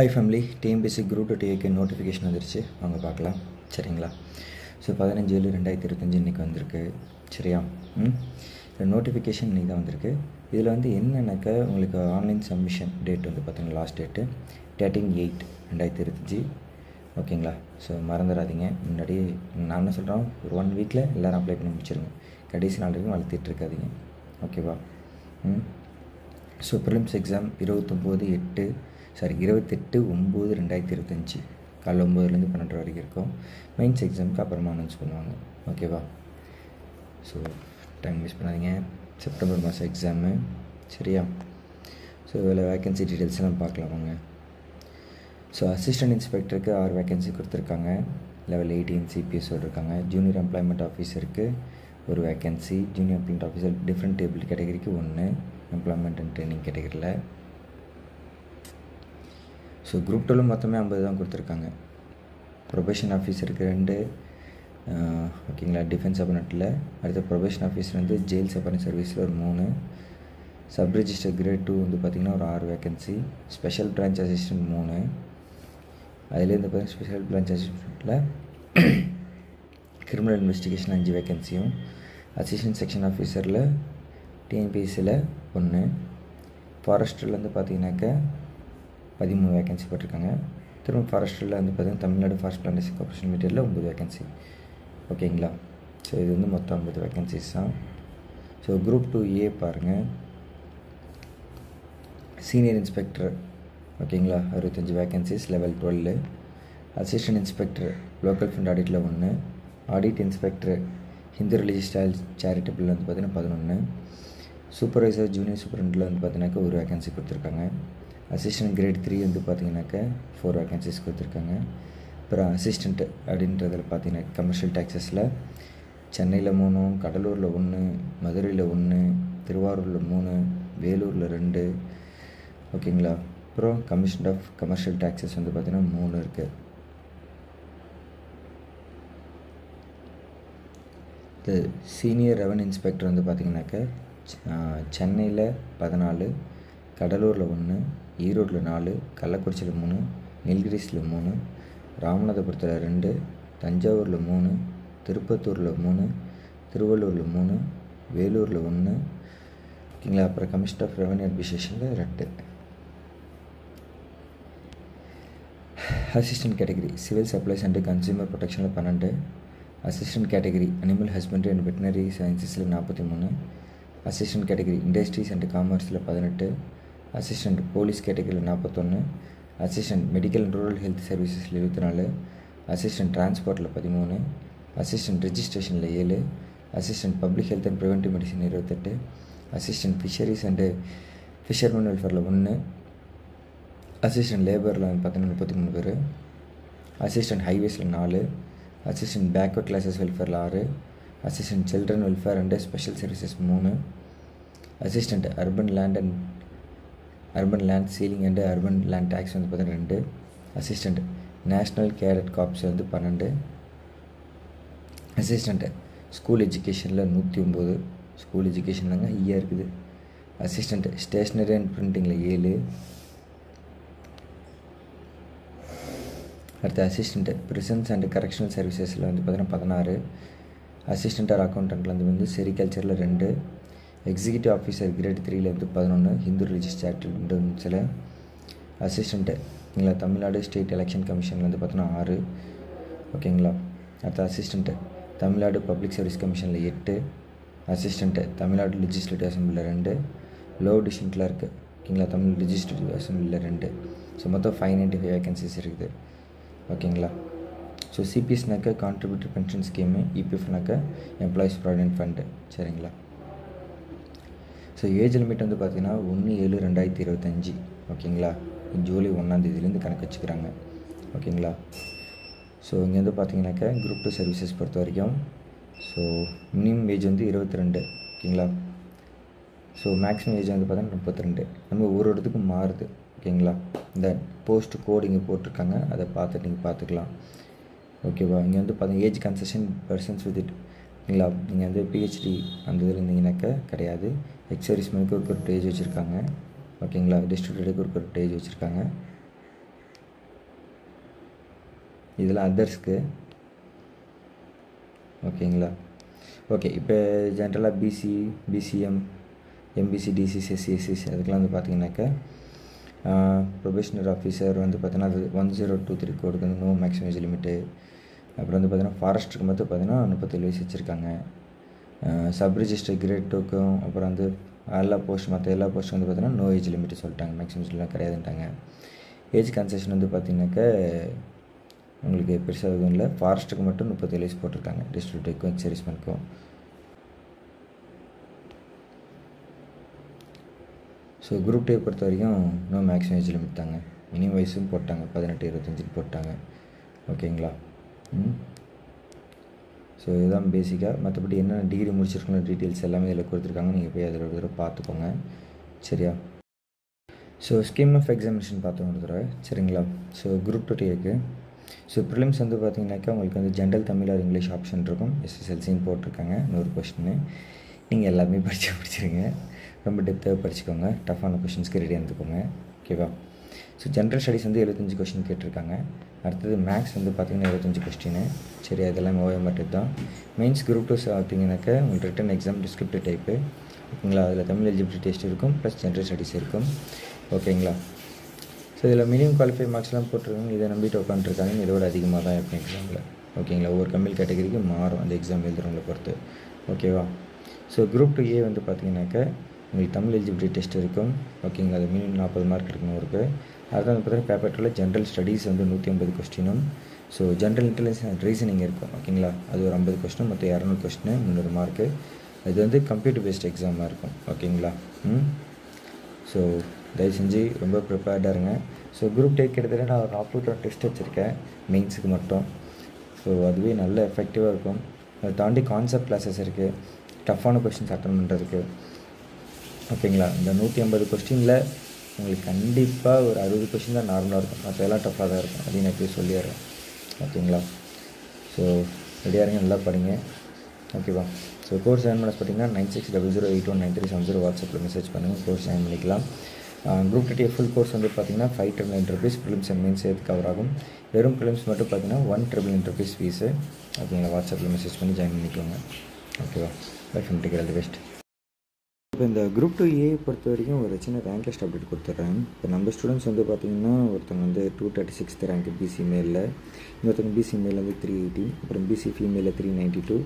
Hi family, TNPSC group 2 டிஏக்கு notification வந்துருச்சு, வாங்க பார்க்கலாம். சரிங்களா? ஸோ 15/7/2025 இன்றைக்கி வந்திருக்கு. சரியா? இந்த நோட்டிஃபிகேஷன் இன்றைக்கி தான் வந்திருக்கு. இதில் வந்து என்னென்னாக்கா உங்களுக்கு ஆன்லைன் சப்மிஷன் டேட் வந்து பார்த்திங்கன்னா லாஸ்ட் டேட்டு 13/8/2025. ஓகேங்களா? ஸோ மறந்துடாதீங்க. முன்னாடி நான் என்ன சொல்கிறோம், ஒரு 1 வீக்கில் எல்லோரும் அப்ளை பண்ணி முடிச்சிருங்க. கடைசி நாள் வரைக்கும் வளர்த்திட்டு இருக்காதீங்க. ஓகேவா? ஸோ ப்ரிலிம்ஸ் எக்ஸாம் 28/9/2025 காலைல 9லேருந்து 12 வரைக்கும் இருக்கும். மெயின்ஸ் எக்ஸாமுக்கு அப்புறமா அனௌன்ஸ் பண்ணுவாங்க. ஓகேவா? ஸோ டைம் வேஸ்ட் பண்ணாதீங்க. செப்டம்பர் மாதம் எக்ஸாமு. சரியா? ஸோ இதில் வேக்கன்சி டீட்டெயில்ஸ் எல்லாம் பார்க்கலாம் வாங்க. ஸோ அசிஸ்டன்ட் இன்ஸ்பெக்டருக்கு 6 வேக்கன்சி கொடுத்துருக்காங்க. லெவல் 18 சிபிஎஸோடு இருக்காங்க. ஜூனியர் எம்ப்ளாய்மெண்ட் ஆஃபீஸருக்கு ஒரு vacancy. Junior employment officer different table கேட்டகரிக்கு 1, எம்ப்ளாய்மெண்ட் அண்ட் ட்ரைனிங் கேட்டகரியில். ஸோ குரூப் 2 மொத்தமே 50 தான் கொடுத்துருக்காங்க. ப்ரொபேஷன் ஆஃபீஸருக்கு 2, ஓகேங்களா, டிஃபென்ஸ் சபர்டினேட்டில். அடுத்த ப்ரொபேஷன் ஆஃபீஸர் வந்து ஜெயில் சபர்டினேட் சர்வீஸில் ஒரு 3, சப் ரிஜிஸ்டர் கிரேட் 2 வந்து பார்த்திங்கன்னா ஒரு 6 வேக்கன்சி. ஸ்பெஷல் பிரான்ச் அசிஸ்டன்ட் 3, அதுலேருந்து பார்த்தீங்கன்னா ஸ்பெஷல் பிரான்ச் அசிஸ்டண்ட்டில் கிரிமினல் இன்வெஸ்டிகேஷன் 5 வேக்கன்சியும், அசிஸ்டன்ட் செக்ஷன் ஆஃபீஸரில் டிஎன்பிஎஸ்சியில் 1, ஃபாரஸ்டரில் வந்து பார்த்திங்கனாக்கா 13 வேக்கன்சி போட்டிருக்காங்க. திரும்ப ஃபாரஸ்டரில் வந்து பார்த்திங்கன்னா தமிழ்நாடு ஃபாரஸ்ட் பிளான்டேஷன் கார்பரேஷன் லிமிடெடில் 9 வேக்கன்சி. ஓகேங்களா? ஸோ இது வந்து மொத்தம் 50 வேக்கன்சிஸ் தான். ஸோ குரூப் 2A பாருங்கள். சீனியர் இன்ஸ்பெக்டர், ஓகேங்களா, 65 vacancies, level 12. Assistant inspector local fund ஆடிட்டில் 1, audit inspector Hindu religious charitable வந்து பார்த்திங்கன்னா 11, சூப்பர்வைசர் ஜூனியர் சூப்பரண்டில் வந்து பார்த்திங்கனாக்கா ஒரு வேக்கன்சி கொடுத்துருக்காங்க. அசிஸ்டன்ட் கிரேட் 3 வந்து பார்த்திங்கனாக்கா 4 வேக்கன்சிஸ் கொடுத்துருக்காங்க. அப்புறம் அசிஸ்டண்ட் அப்படின்றதில் பார்த்திங்கன்னா கமர்ஷியல் டேக்ஸஸில் சென்னையில் 3, கடலூரில் 1, மதுரையில் 1, திருவாரூரில் 3, வேலூரில் 2. ஓகேங்களா? அப்புறம் கமிஷன் ஆஃப் கமர்ஷியல் டேக்ஸஸ் வந்து பார்த்திங்கன்னா 3 இருக்குது. இது சீனியர் ரெவன்யூ இன்ஸ்பெக்டர் வந்து பார்த்திங்கனாக்கா சென்னையில் 14, கடலூரில் 1, ஈரோட்டில் 4, கள்ளக்குறிச்சியில் 3, நீலகிரிஸில் 3, ராமநாதபுரத்தில் 2, தஞ்சாவூரில் 3, திருப்பத்தூரில் 3, திருவள்ளூரில் 3, வேலூரில் 1. ஓகேங்களா? அப்புறம் கமிஷன் ஆஃப் ரெவன்யூ அட்மினிஸ்ட்ரேஷனில் 2. Assistant category civil supplies and consumer ப்ரொடெக்ஷனில் 12, assistant category animal husbandry and veterinary சயின்சஸில் 43, அசிஸ்டன்ட் கேட்டகரி இண்டஸ்ட்ரீஸ் அண்ட் காமர்ஸில் 18, அசிஸ்டன்ட் போலீஸ் கேட்டகரியில் 41, assistant medical and rural health சர்வீசஸில் 24, அசிஸ்டன்ட் டிரான்ஸ்போர்ட்டில் 13, அசிஸ்டன்ட் ரெஜிஸ்ட்ரேஷனில் 7, assistant public health and preventive medicine 28, assistant fisheries and fishermen வெல்ஃபேரில் 1, assistant லேபரில் பார்த்தீங்கன்னா 33 பேர், அசிஸ்டன்ட் ஹைவேஸில் 4, அசிஸ்டன்ட் பேக்வர்ட் கிளாஸஸ் வெல்ஃபேரில் 6, assistant children welfare and special services 3, assistant urban land ceiling and urban land tax வந்து பார்த்தீங்கன்னா 2, அசிஸ்டன்ட் நேஷ்னல் கேடட் கார்ப்ஸ் வந்து 12, assistant school எஜுகேஷனில் 109, ஸ்கூல் எஜுகேஷன் தாங்க ஈயாக இருக்குது. அசிஸ்டன்ட் ஸ்டேஷ்னரி அண்ட் பிரிண்டிங்கில் 7. அடுத்து அசிஸ்டண்ட் ப்ரிசன்ஸ் அண்ட் கரெக்ஷனல் சர்வீசஸில் வந்து பார்த்தீங்கன்னா 16, அசிஸ்டண்ட் ஆர் அக்கௌண்டண்ட்டில் வந்து செரிகல்ச்சரில் 2, எக்ஸிக்யூட்டிவ் ஆஃபீஸர் கிரேட் 3ல் வந்து 11, ஹிந்து ரிலீஜியஸ் சேரிட்டபிள். அசிஸ்டண்ட்டு இங்கே தமிழ்நாடு ஸ்டேட் எலெக்ஷன் கமிஷனில் வந்து பார்த்தீங்கன்னா 6. ஓகேங்களா? அடுத்து அசிஸ்டண்ட்டு தமிழ்நாடு பப்ளிக் சர்வீஸ் கமிஷனில் 8, அசிஸ்டண்ட்டு தமிழ்நாடு லெஜிஸ்லேட்டிவ் அசம்பிளியில் 2, லோ டிவிஷன் கிளர்க்கு, ஓகேங்களா, தமிழ் லெஜிஸ்லேட்டிவ் அசம்பிளியில் 2. ஸோ மொத்தம் 595 வேக்கன்சிஸ் இருக்குது. ஓகேங்களா? ஸோ சிபிஎஸ்னாக்கா கான்ட்ரிபியூட்டரி பென்ஷன் ஸ்கீமு, இபிஎஃப்னாக்கா எம்ப்ளாயீஸ் ப்ராவிடென்ட் ஃபண்டு. சரிங்களா? ஸோ ஏஜ் லிமிட் வந்து பார்த்திங்கன்னா 1/7/2025. ஓகேங்களா? ஜூலை 1ஆம் தேதியிலேருந்து கணக்கு வச்சுக்கிறாங்க. ஓகேங்களா? ஸோ இங்கே வந்து பார்த்திங்கனாக்கா குரூப் 2 சர்வீசஸ் பொறுத்த வரைக்கும் ஸோ மினிமம் ஏஜ் வந்து 22. ஓகேங்களா? ஸோ மேக்ஸிமம் ஏஜ் வந்து பார்த்தீங்கன்னா 32. நம்ம ஒரு இடத்துக்கு மாறுது. ஓகேங்களா? இந்த போஸ்ட் கோட் இங்கே போட்டிருக்காங்க, அதை பார்த்துட்டு நீங்கள் பார்த்துக்கலாம். ஓகேவா? இங்கே வந்து பார்த்தீங்கன்னா age concession persons with it. ஓகேங்களா? நீங்கள் வந்து பிஹெச்டி அந்த இதில் இருந்தீங்கன்னாக்கா கிடையாது. எக்ஸர்வீஸ் மேனுக்கு ஒரு ஏஜ் வச்சுருக்காங்க. ஓகேங்களா? டிஸ்ட்ரிக்ட் ஒரு ஏஜ் வச்சுருக்காங்க. இதெல்லாம் அதர்ஸ்க்கு. ஓகேங்களா? ஓகே, இப்போ ஜென்ரலாக பிசி, பிசிஎம், எம்பிசி, டிசிசி, எஸ்சிஎஸ்சிஸ் அதுக்கெலாம் வந்து பார்த்தீங்கன்னாக்கா ப்ரொபேஷனர் ஆஃபீஸர் வந்து பார்த்தீங்கன்னா அது 1023 கோடுக்கு வந்து நோ மேக்ஸிமம் ஏஜ் லிமிட்டு. அப்புறம் வந்து பார்த்தீங்கன்னா ஃபாரஸ்ட்டுக்கு மட்டும் பார்த்தீங்கன்னா 37 வயசு வச்சுருக்காங்க. சப் ரிஜிஸ்டர் கிரேட் 2க்கும் அப்புறம் வந்து எல்லா போஸ்ட் மற்ற எல்லா போஸ்ட்டும் வந்து பார்த்தீங்கன்னா நோ ஏஜ் லிமிட்டு சொல்லிட்டாங்க, மேக்ஸிமம் ஏஜ்லாம் கிடையாதுன்ட்டாங்க. ஏஜ் கன்செஷன் வந்து பார்த்திங்கனாக்கா உங்களுக்கு பெருசாக எதுவும் இல்லை. ஃபாரஸ்ட்டுக்கு மட்டும் 37 வயசு போட்டிருக்காங்க, டிஸ்ட்ரிக்ட்டுக்கும் எக்ஸைஸ்மெண்ட்க்கும். ஸோ குரூப் டே பொறுத்த வரைக்கும் நோ மேக்ஸிமம் ஏஜ் லிமிட் தாங்க. மினிமம் வயசும் போட்டாங்க, 18 25 போட்டாங்க. ஓகேங்களா? ஸோ இதுதான் பேசிக்காக. மற்றபடி என்ன டிகிரி முடிச்சிருக்கணும் டீட்டெயில்ஸ் எல்லாமே இதில் கொடுத்துருக்காங்க, நீங்கள் போய் அதில் ஒரு தடவை பார்த்துக்கோங்க. சரியா? ஸோ ஸ்கீம் ஆஃப் எக்ஸாமினேஷன் பார்த்தோம் ஒரு தடவை. சரிங்களா? ஸோ குரூப் 2 டேக்கு ஸோ ப்ரிலிம்ஸ் வந்து பார்த்தீங்கன்னாக்கா உங்களுக்கு வந்து general Tamil R English option இருக்கும். எஸ்எஸ்எல்சின்னு போட்டிருக்காங்க 100 கொஸ்டின்னு. நீங்கள் எல்லாமே படிச்சிருங்க, ரொம்ப டெப்த்தாக படிச்சுக்கோங்க. டஃப்பான கொஷின்ஸ்க்கு ரெடியாக இருந்துக்கோங்க. ஓகேவா? ஸோ ஜென்ரல் ஸ்டடீஸ் வந்து 75 கொஸ்டின் கேட்டிருக்காங்க. அடுத்தது மேக்ஸ் வந்து பார்த்திங்கன்னா 25 கொஸ்டின். சரி, அதெல்லாம் ஓஎம்ஆர் தான். மெயின்ஸ் குரூப் 2 பார்த்தீங்கன்னாக்கா உங்களுக்கு ரிட்டன் எக்ஸாம் டிஸ்கிரிப்டிவ் டைப்பு. ஓகேங்களா? அதில் தமிழ் எலிஜிபிலிட்டி டெஸ்ட் இருக்கும், ப்ளஸ் ஜென்ரல் ஸ்டடீஸ் இருக்கும். ஓகேங்களா? ஸோ இதில் மினிமம் குவாலிஃபை மார்க்ஸ்லாம் போட்டிருக்காங்க. இதை நம்பிட்டு உட்காந்துருக்காங்க. இதோட அதிகமாக தான் இருக்கும் எக்ஸாமில். ஓகேங்களா? ஒவ்வொரு கம்மில் கேட்டகரிக்கு மாறும் அந்த எக்ஸாம் எழுதுறவங்களை பொறுத்து. ஓகேவா? ஸோ குரூப் 2A வந்து பார்த்தீங்கன்னாக்கா உங்களுக்கு தமிழ் எலிஜிபிலிட்டி டெஸ்ட் இருக்கும். ஓகேங்களா? அது மினிமம் 40 மார்க் எடுக்கணும் இருக்குது. அதுதான் வந்து பார்த்தீங்கன்னா பேப்பர் 2ல் ஜென்ரல் ஸ்டடீஸ் வந்து 150 கொஸ்டினும், so general intelligence and reasoning இருக்கும். ஓகேங்களா? அது ஒரு 50 கொஸ்டின், மொத்தம் 200 கொஸ்டின், 300 மார்க்கு. இது வந்து கம்ப்யூட்டர் பேஸ்ட் எக்ஸாமாக இருக்கும். ஓகேங்களா? ஸோ தயவு செஞ்சு ரொம்ப ப்ரிப்பேர்டாக இருங்க. ஸோ குரூப் டே கிட்டத்தட்ட நான் ஒரு 40 டெஸ்ட் வச்சுருக்கேன் மெயின்ஸுக்கு மட்டும். ஸோ அதுவே நல்ல எஃபெக்டிவாக இருக்கும். அதை தாண்டி கான்செப்ட் கிளாஸஸ் இருக்குது, டஃப்பான கொஸ்டின்ஸ் அட்டன் பண்ணுறதுக்கு. ஓகேங்களா? இந்த 150 கொஸ்டினில் உங்களுக்கு கண்டிப்பாக ஒரு 60 கொஸ்டின் தான் நார்மலாக இருக்கும், மற்றெல்லாம் டஃப்பாக தான் இருக்கும். அதையும் நான் போய் சொல்லிடுறேன். ஓகேங்களா? ஸோ ரெடியாக இருங்க, நல்லா படிங்க. ஓகேவா? ஸோ கோர்ஸ் ஜாயின் பண்ண பார்த்தீங்கன்னா 9600819370 வாட்ஸ்அப்பில் மெசேஜ் பண்ணுங்கள், கோர்ஸ் ஜாயின் பண்ணிக்கலாம். குரூப் 2 ஃபுல் கோர்ஸ் வந்து பார்த்தீங்கன்னா 599 rupees ப்ரிலிம்ஸ் அண்ட் மெயின்ஸ் சேர்த்து கவர் ஆகும். வெறும் ப்ரிலிம்ஸ் மட்டும் பார்த்தீங்கன்னா 199 rupees ஃபீஸு. ஓகேங்களா? வாட்ஸ்அப்பில் மெசேஜ் பண்ணி ஜாயின் பண்ணிக்கோங்க. ஓகேவா? By from take all the best. இப்போ இந்த குரூப் 2A பொறுத்த வரைக்கும் ஒரு சின்ன ரேங்க் லிஸ்ட் அப்டேட் கொடுத்துட்றேன். இப்போ நம்ம ஸ்டூடெண்ட்ஸ் வந்து பார்த்திங்கன்னா ஒருத்தவங்க வந்து 236th ரேங்க் பிசி மேலில், இன்னொருத்தவங்க பிசி மேலில் வந்து 380, அப்புறம் பிசி ஃபீமேலில் 392,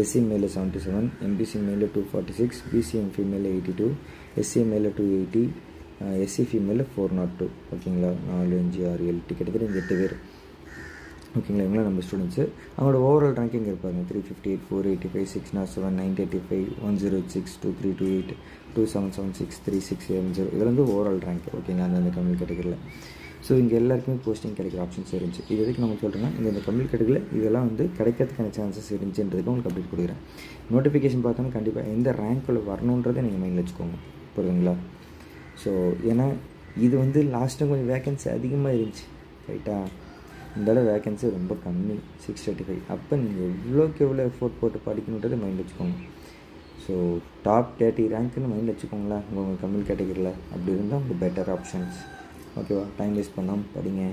எஸ்சி மேலில் 77, எம்பிசி மேலில் 246, பிசிஎம் ஃபீமேலில் 82, எஸ்சி மேலில் 280, எஸ்சி ஃபீமேலில் 402. ஓகேங்களா? 4 5 6 7 கிட்டத்தட்ட 8 பேர். ஓகேங்களா? இவங்களாம் நம்ம ஸ்டூடெண்ட்ஸு. அவங்களோட ஓவரால் ரேங்கிங் இருப்பாங்க 358, 485, 607, 985, 106, 2328, 2776, 3670. இதில் வந்து ஓவரால் ரேங்க். ஓகேங்களா? அந்த கம்யூனல் கேட்டகரியில். ஸோ இங்கே எல்லாருக்குமே போஸ்டிங் கிடைக்கிற ஆப்ஷன்ஸ் இருந்துச்சு. இது வரைக்கும் நம்ம சொல்கிறேன்னா இந்த கம்யூனல் கேட்டகரியில் இதெல்லாம் வந்து கிடைக்கிறதுக்கான சான்சஸ் இருந்துச்சுன்றதுக்கு உங்களுக்கு அப்டேட் கொடுக்குறேன். நோட்டிஃபிகேஷன் பார்த்தோன்னா கண்டிப்பாக எந்த ரேங்க்கில் வரணுன்றதை நீங்கள் மைண்டில் வச்சுக்கோங்க. புரியுதுங்களா? ஸோ ஏன்னா இது வந்து லாஸ்ட் டைம் கொஞ்சம் வேக்கன்சி அதிகமாக இருந்துச்சு, ரைட்டா? இந்த தடவை வேக்கன்சி ரொம்ப கம்மி, 635. அப்போ நீங்கள் எவ்வளோக்கு எவ்வளோ எஃபோர்ட் போட்டு படிக்கணுன்றதை மைண்ட் வச்சுக்கோங்க. ஸோ டாப் 30 ரேங்க்குன்னு மைண்ட் வச்சுக்கோங்களேன் உங்கள் கம்யூனல் கேட்டகரியில். அப்படி இருந்தால் உங்களுக்கு பெட்டர் ஆப்ஷன்ஸ். ஓகேவா? டைம் வேஸ்ட் பண்ணாமல் படிங்க,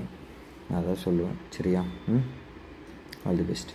நான் அதான் சொல்லுவேன். சரியா? All the best.